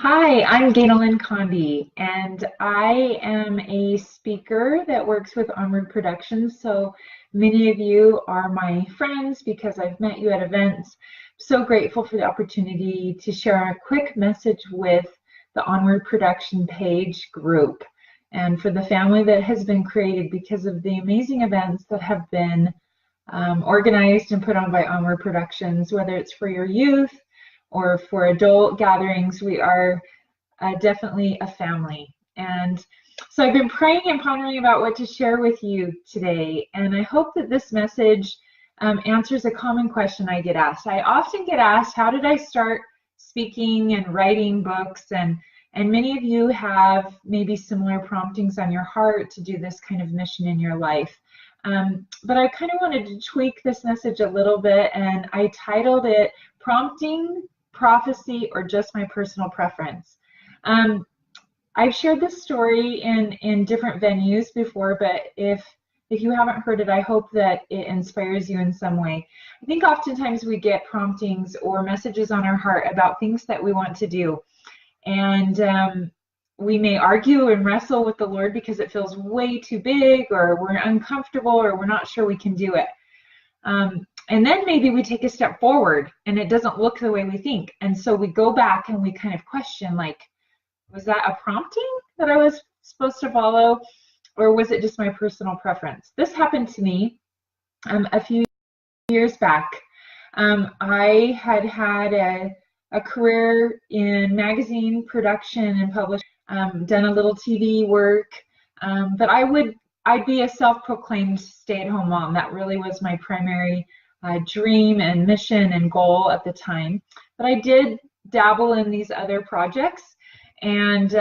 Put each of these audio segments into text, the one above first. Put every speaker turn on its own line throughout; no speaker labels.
Hi, I'm Ganel-Lyn, and I am a speaker that works with Onward Productions. So many of you are my friends because I've met you at events. So grateful for the opportunity to share a quick message with the Onward Production page group and for the family that has been created because of the amazing events that have been organized and put on by Onward Productions, whether it's for your youth or for adult gatherings. We are definitely a family. And so I've been praying and pondering about what to share with you today. And I hope that this message answers a common question I get asked. I often get asked, how did I start speaking and writing books? And many of you have maybe similar promptings on your heart to do this kind of mission in your life. But I kind of wanted to tweak this message a little bit, and I titled it Prompting, Prophecy, or Just My Personal Preference. I've shared this story in different venues before, but if you haven't heard it, I hope that it inspires you in some way. I think oftentimes we get promptings or messages on our heart about things that we want to do, and we may argue and wrestle with the Lord because it feels way too big, or we're uncomfortable, or we're not sure we can do it. And then maybe we take a step forward and it doesn't look the way we think. And so we go back and we kind of question, like, was that a prompting that I was supposed to follow, or was it just my personal preference? This happened to me a few years back. I had had a career in magazine production and publishing, done a little TV work, but I'd be a self-proclaimed stay-at-home mom. That really was my primary dream and mission and goal at the time. But I did dabble in these other projects, and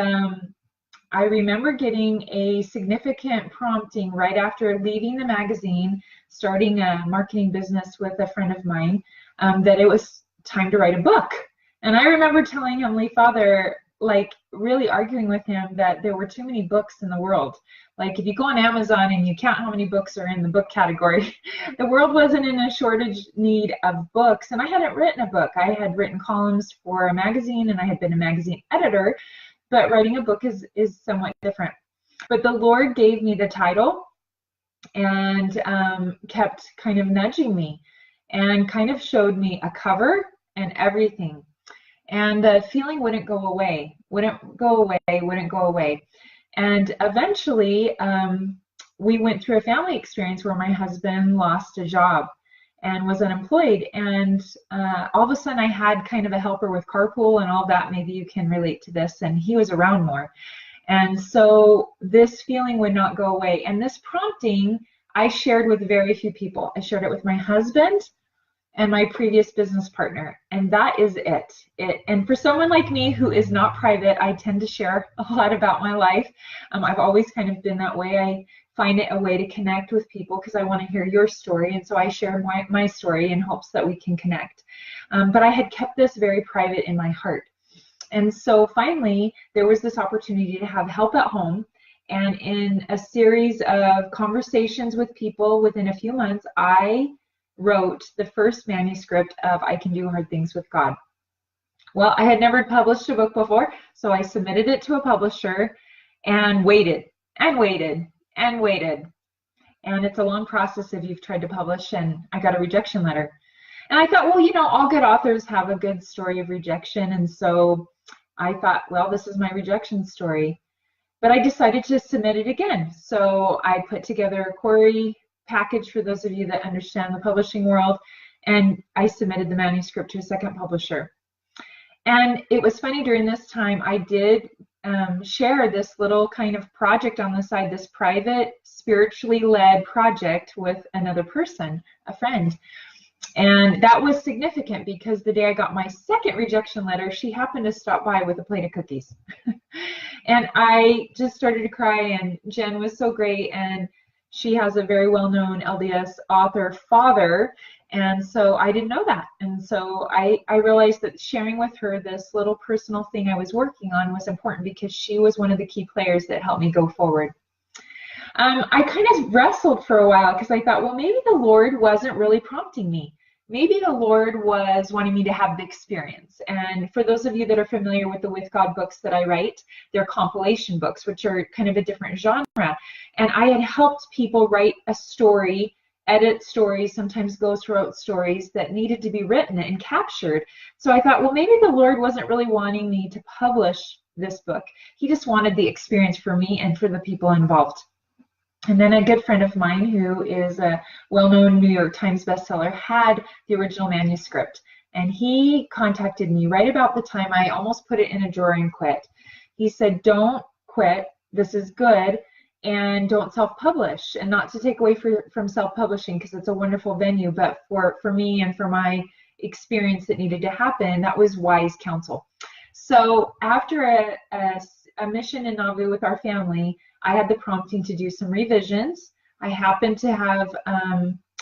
I remember getting a significant prompting right after leaving the magazine, starting a marketing business with a friend of mine, that it was time to write a book. And I remember telling Heavenly Father, like really arguing with him, that there were too many books in the world. Like if you go on Amazon and you count how many books are in the book category, the world wasn't in a shortage need of books. And I hadn't written a book. I had written columns for a magazine and I had been a magazine editor, but writing a book is somewhat different. But the Lord gave me the title and kept kind of nudging me and kind of showed me a cover and everything. And the feeling wouldn't go away. And eventually, we went through a family experience where my husband lost a job and was unemployed. And all of a sudden, I had kind of a helper with carpool and all that. Maybe you can relate to this. And he was around more. And so this feeling would not go away. And this prompting, I shared with very few people. I shared it with my husband and my previous business partner, and that is it. And for someone like me who is not private, I tend to share a lot about my life. I've always kind of been that way. I find it a way to connect with people because I want to hear your story, and so I share my story in hopes that we can connect. But I had kept this very private in my heart. And so finally, there was this opportunity to have help at home, and in a series of conversations with people within a few months, I wrote the first manuscript of I Can Do Hard Things with God. Well, I had never published a book before, so I submitted it to a publisher and waited and waited and waited. And it's a long process if you've tried to publish, and I got a rejection letter. And I thought, well, you know, all good authors have a good story of rejection, and so I thought, well, this is my rejection story. But I decided to submit it again. So I put together a query package for those of you that understand the publishing world, and I submitted the manuscript to a second publisher. And it was funny, during this time I did share this little kind of project on the side, this private, spiritually led project with another person, a friend. And that was significant because the day I got my second rejection letter, she happened to stop by with a plate of cookies. And I just started to cry, and Jen was so great, and she has a very well-known LDS author father, and so I didn't know that. And so I realized that sharing with her this little personal thing I was working on was important because she was one of the key players that helped me go forward. I kind of wrestled for a while because I thought, well, maybe the Lord wasn't really prompting me. maybe the Lord was wanting me to have the experience. And for those of you that are familiar with the With God books that I write, they're compilation books, which are kind of a different genre. And I had helped people write a story, edit stories, sometimes ghost wrote stories that needed to be written and captured. So I thought, well, maybe the Lord wasn't really wanting me to publish this book. He just wanted the experience for me and for the people involved. And then a good friend of mine who is a well-known New York Times bestseller had the original manuscript. And he contacted me right about the time I almost put it in a drawer and quit. He said, don't quit. This is good. And don't self-publish. And not to take away from self-publishing, because it's a wonderful venue, but for me and for my experience that needed to happen, that was wise counsel. So after a mission in Nauvoo with our family, I had the prompting to do some revisions. I happened to have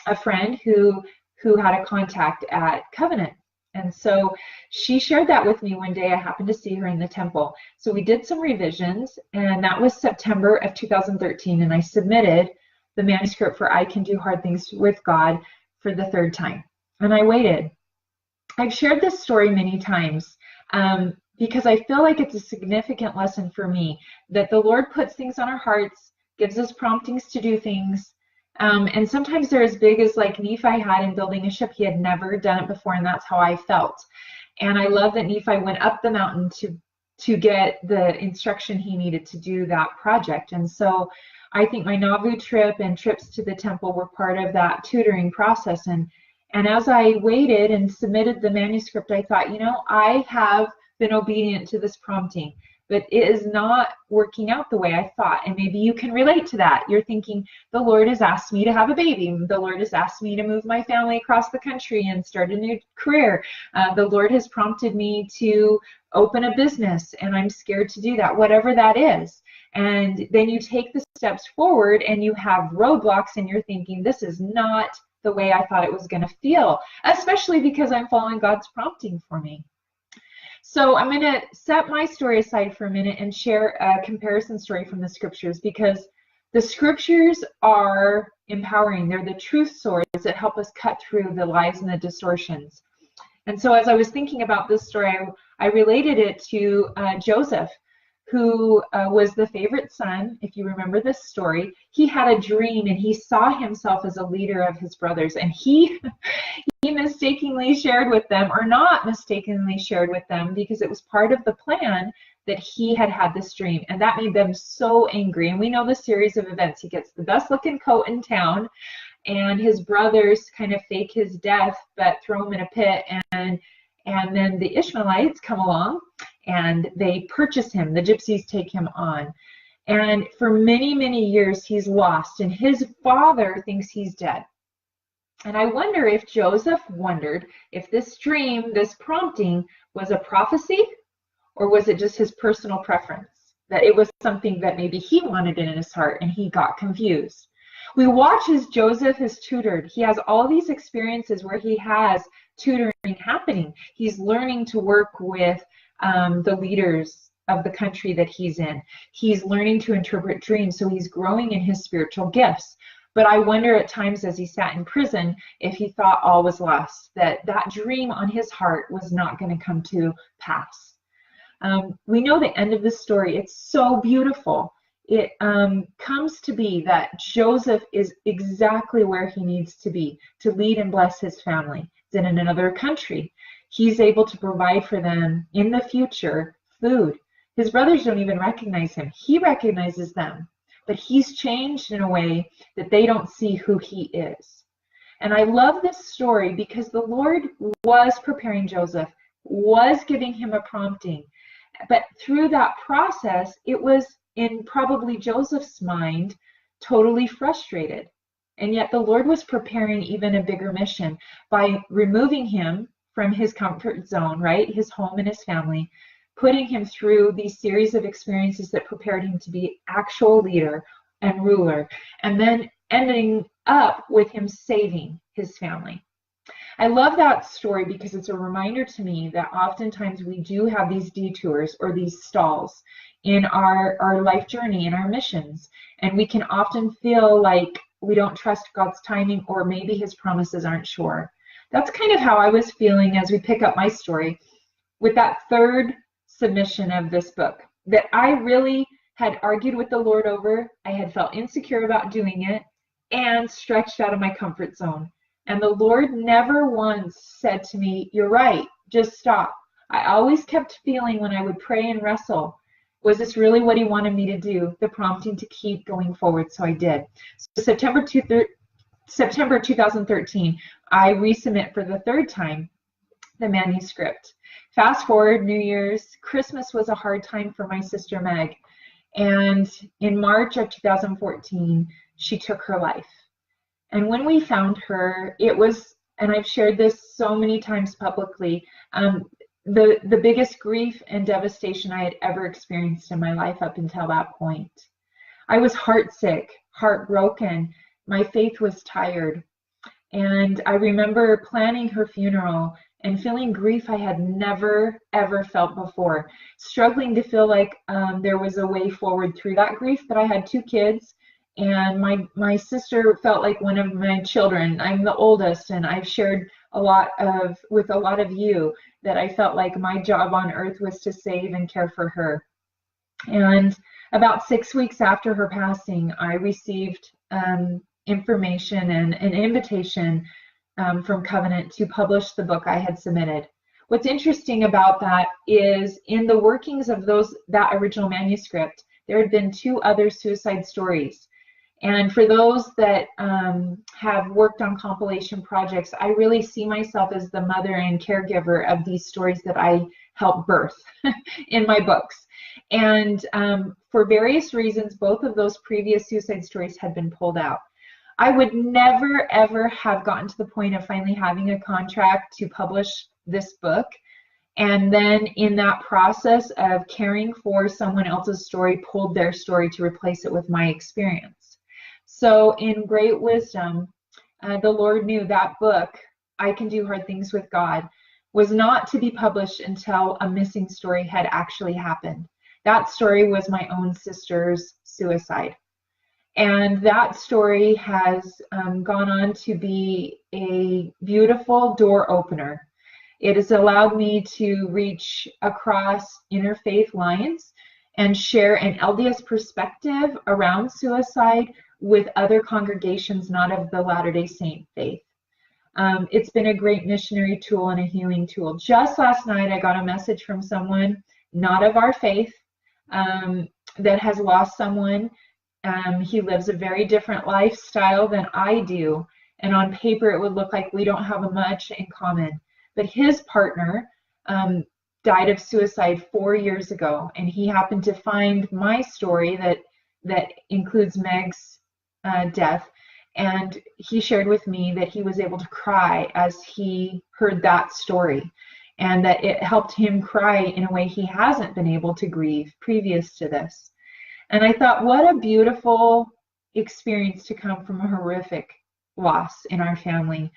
a friend who had a contact at Covenant. And so she shared that with me one day. I happened to see her in the temple. So we did some revisions, and that was September of 2013. And I submitted the manuscript for I Can Do Hard Things with God for the third time. And I waited. I've shared this story many times. Because I feel like it's a significant lesson for me that the Lord puts things on our hearts, gives us promptings to do things, and sometimes they're as big as like Nephi had in building a ship. He had never done it before, and that's how I felt. And I love that Nephi went up the mountain to get the instruction he needed to do that project. And so I think my Nauvoo trip and trips to the temple were part of that tutoring process. And as I waited and submitted the manuscript, I thought, you know, I have been obedient to this prompting, but it is not working out the way I thought. And maybe you can relate to that. You're thinking, the Lord has asked me to have a baby. The Lord has asked me to move my family across the country and start a new career. The Lord has prompted me to open a business, and I'm scared to do that, whatever that is. And then you take the steps forward and you have roadblocks, and you're thinking, this is not the way I thought it was going to feel, especially because I'm following God's prompting for me. So I'm going to set my story aside for a minute and share a comparison story from the scriptures, because the scriptures are empowering. They're the truth swords that help us cut through the lies and the distortions. And so as I was thinking about this story, I related it to Joseph, who was the favorite son. If you remember this story, he had a dream and he saw himself as a leader of his brothers, and he mistakenly shared with them, or not mistakenly shared with them, because it was part of the plan that he had this dream, and that made them so angry. And we know the series of events. He gets the best looking coat in town, and his brothers kind of fake his death but throw him in a pit, and then the Ishmaelites come along and they purchase him. The gypsies take him on, and for many, many years he's lost, and his father thinks he's dead. And I wonder if Joseph wondered if this dream, this prompting, was a prophecy, or was it just his personal preference, that it was something that maybe he wanted in his heart and he got confused. We watch as Joseph is tutored. He has all these experiences where he has tutoring happening. He's learning to work with the leaders of the country that he's in. He's learning to interpret dreams, so he's growing in his spiritual gifts. But I wonder at times as he sat in prison if he thought all was lost, that dream on his heart was not going to come to pass. We know the end of the story. It's so beautiful. It comes to be that Joseph is exactly where he needs to be to lead and bless his family. He's in another country. He's able to provide for them in the future food. His brothers don't even recognize him. He recognizes them. But he's changed in a way that they don't see who he is. And I love this story because the Lord was preparing Joseph, was giving him a prompting. But through that process, it was in probably Joseph's mind totally frustrated. And yet the Lord was preparing even a bigger mission by removing him from his comfort zone, right? His home and his family, putting him through these series of experiences that prepared him to be actual leader and ruler, and then ending up with him saving his family. I love that story because it's a reminder to me that oftentimes we do have these detours or these stalls in our life journey, in our missions, and we can often feel like we don't trust God's timing, or maybe his promises aren't sure. that's kind of how I was feeling as we pick up my story with that third submission of this book that I really had argued with the Lord over. I had felt insecure about doing it and stretched out of my comfort zone. And the Lord never once said to me, "You're right, just stop." I always kept feeling when I would pray and wrestle, was this really what he wanted me to do? The prompting to keep going forward. So I did. So September 2013, I resubmit for the third time the manuscript. Fast forward, New Year's, Christmas was a hard time for my sister Meg. And in March of 2014, she took her life. And when we found her, it was, and I've shared this so many times publicly, the biggest grief and devastation I had ever experienced in my life up until that point. I was heartsick, heartbroken. My faith was tired. And I remember planning her funeral and feeling grief I had never, ever felt before. Struggling to feel like there was a way forward through that grief, but I had 2 kids. And my sister felt like one of my children. I'm the oldest, and I've shared with a lot of you that I felt like my job on earth was to save and care for her. And about 6 weeks after her passing, I received information and an invitation from Covenant to publish the book I had submitted. What's interesting about that is in the workings of that original manuscript, there had been 2 other suicide stories. And for those that have worked on compilation projects, I really see myself as the mother and caregiver of these stories that I help birth in my books. And for various reasons, both of those previous suicide stories had been pulled out. I would never, ever have gotten to the point of finally having a contract to publish this book. And then in that process of caring for someone else's story, pulled their story to replace it with my experience. So in great wisdom, the Lord knew that book, I Can Do Hard Things with God, was not to be published until a missing story had actually happened. That story was my own sister's suicide. And that story has gone on to be a beautiful door opener. It has allowed me to reach across interfaith lines and share an LDS perspective around suicide with other congregations not of the Latter-day Saint faith. It's been a great missionary tool and a healing tool. Just last night, I got a message from someone not of our faith that has lost someone. He lives a very different lifestyle than I do, and on paper it would look like we don't have much in common. But his partner died of suicide 4 years ago, and he happened to find my story that includes Meg's death, and he shared with me that he was able to cry as he heard that story, and that it helped him cry in a way he hasn't been able to grieve previous to this. And I thought, what a beautiful experience to come from a horrific loss in our family.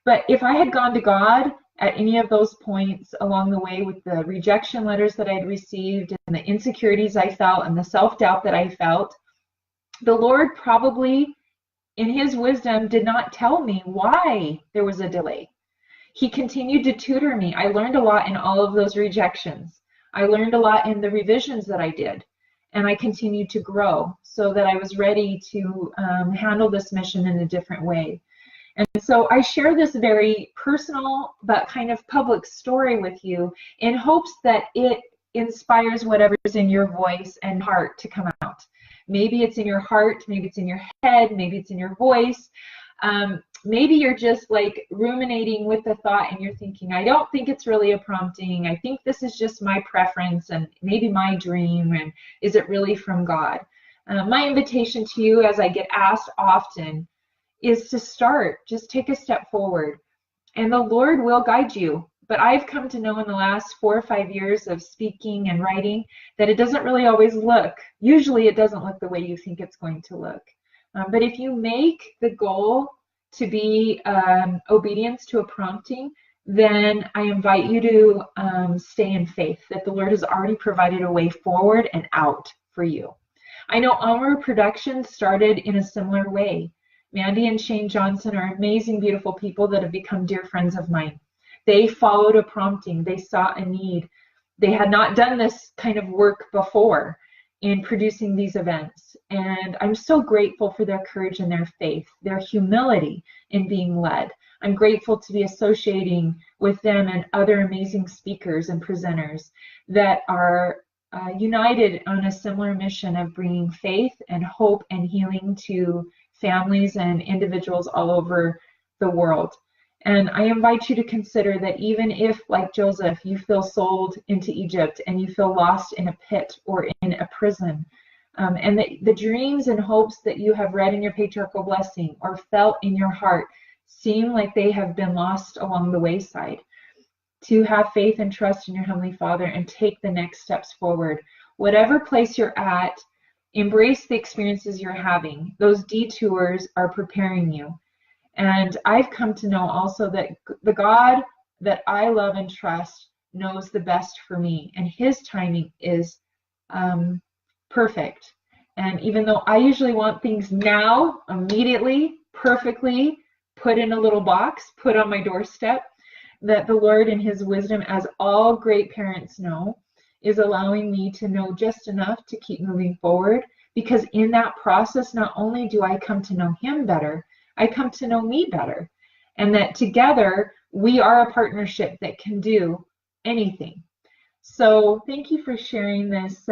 But if I had gone to God at any of those points along the way with the rejection letters that I'd received and the insecurities I felt and the self-doubt that I felt, the Lord probably, in his wisdom, did not tell me why there was a delay. He continued to tutor me. I learned a lot in all of those rejections. I learned a lot in the revisions that I did. And I continued to grow so that I was ready to handle this mission in a different way. And so I share this very personal but kind of public story with you in hopes that it inspires whatever's in your voice and heart to come out. Maybe it's in your heart, maybe it's in your head, maybe it's in your voice. Maybe you're just like ruminating with the thought and you're thinking, I don't think it's really a prompting. I think this is just my preference and maybe my dream, and is it really from God? My invitation to you, as I get asked often, is to start. Just take a step forward and the Lord will guide you. But I've come to know in the last 4 or 5 years of speaking and writing that it doesn't really always look, usually it doesn't look the way you think it's going to look. But if you make the goal to be obedience to a prompting, then I invite you to stay in faith that the Lord has already provided a way forward and out for you. I know Onward Productions started in a similar way. Mandy and Shane Johnson are amazing, beautiful people that have become dear friends of mine. They followed a prompting. They saw a need. They had not done this kind of work before in producing these events. And I'm so grateful for their courage and their faith, their humility in being led. I'm grateful to be associating with them and other amazing speakers and presenters that are united on a similar mission of bringing faith and hope and healing to families and individuals all over the world. And I invite you to consider that even if, like Joseph, you feel sold into Egypt and you feel lost in a pit or in a prison, and that the dreams and hopes that you have read in your patriarchal blessing or felt in your heart seem like they have been lost along the wayside, to have faith and trust in your Heavenly Father and take the next steps forward. Whatever place you're at, embrace the experiences you're having. Those detours are preparing you. And I've come to know also that the God that I love and trust knows the best for me, and His timing is perfect. And even though I usually want things now, immediately, perfectly, put in a little box, put on my doorstep, that the Lord in His wisdom, as all great parents know, is allowing me to know just enough to keep moving forward, because in that process, not only do I come to know Him better, I come to know me better, and that together we are a partnership that can do anything. So thank you for sharing this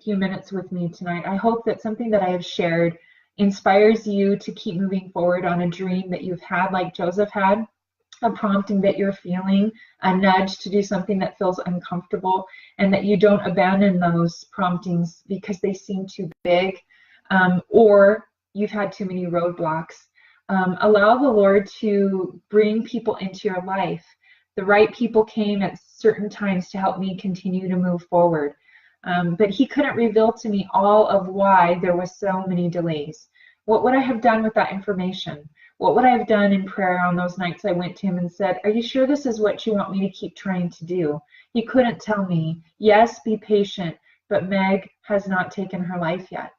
few minutes with me tonight. I hope that something that I have shared inspires you to keep moving forward on a dream that you've had, like Joseph had, a prompting that you're feeling, a nudge to do something that feels uncomfortable, and that you don't abandon those promptings because they seem too big, or you've had too many roadblocks. Allow the Lord to bring people into your life. The right people came at certain times to help me continue to move forward. But He couldn't reveal to me all of why there was so many delays. What would I have done with that information? What would I have done in prayer on those nights I went to Him and said, are you sure this is what you want me to keep trying to do? He couldn't tell me, yes, be patient, but Meg has not taken her life yet.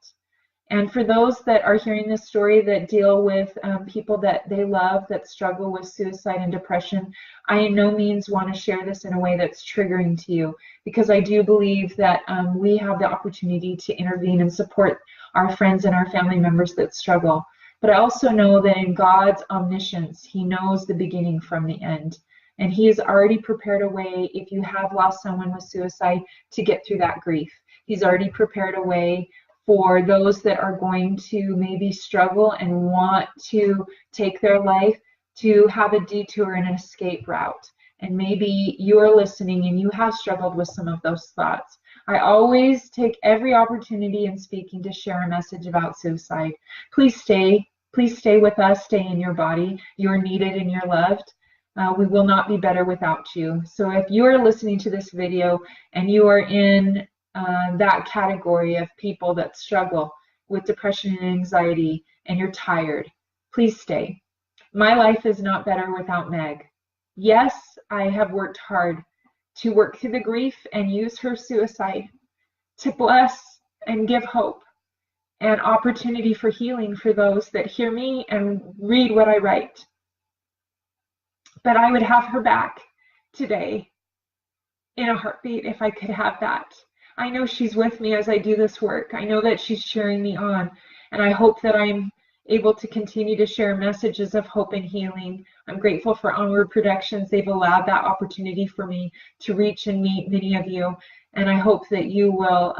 And for those that are hearing this story that deal with people that they love that struggle with suicide and depression, I in no means want to share this in a way that's triggering to you, because I do believe that we have the opportunity to intervene and support our friends and our family members that struggle. But I also know that in God's omniscience, He knows the beginning from the end. And He has already prepared a way, if you have lost someone with suicide, to get through that grief. He's already prepared a way for those that are going to maybe struggle and want to take their life, to have a detour and an escape route. And maybe you're listening and you have struggled with some of those thoughts. I always take every opportunity in speaking to share a message about suicide. Please stay with us, stay in your body. You're needed and you're loved. We will not be better without you. So if you are listening to this video and you are in that category of people that struggle with depression and anxiety and you're tired, please stay. My life is not better without Meg. Yes, I have worked hard to work through the grief and use her suicide to bless and give hope and opportunity for healing for those that hear me and read what I write. But I would have her back today in a heartbeat if I could have that. I know she's with me as I do this work. I know that she's cheering me on, and I hope that I'm able to continue to share messages of hope and healing. I'm grateful for Onward Productions. They've allowed that opportunity for me to reach and meet many of you, and I hope that you will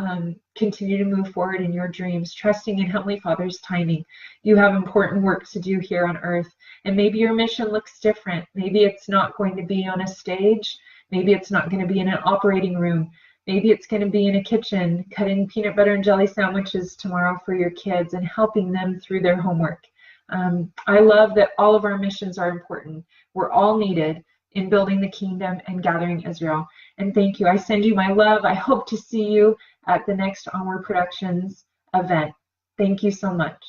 continue to move forward in your dreams, trusting in Heavenly Father's timing. You have important work to do here on earth, and maybe your mission looks different. Maybe it's not going to be on a stage. Maybe it's not going to be in an operating room. Maybe it's going to be in a kitchen, cutting peanut butter and jelly sandwiches tomorrow for your kids and helping them through their homework. I love that all of our missions are important. We're all needed in building the kingdom and gathering Israel. And thank you. I send you my love. I hope to see you at the next Onward Productions event. Thank you so much.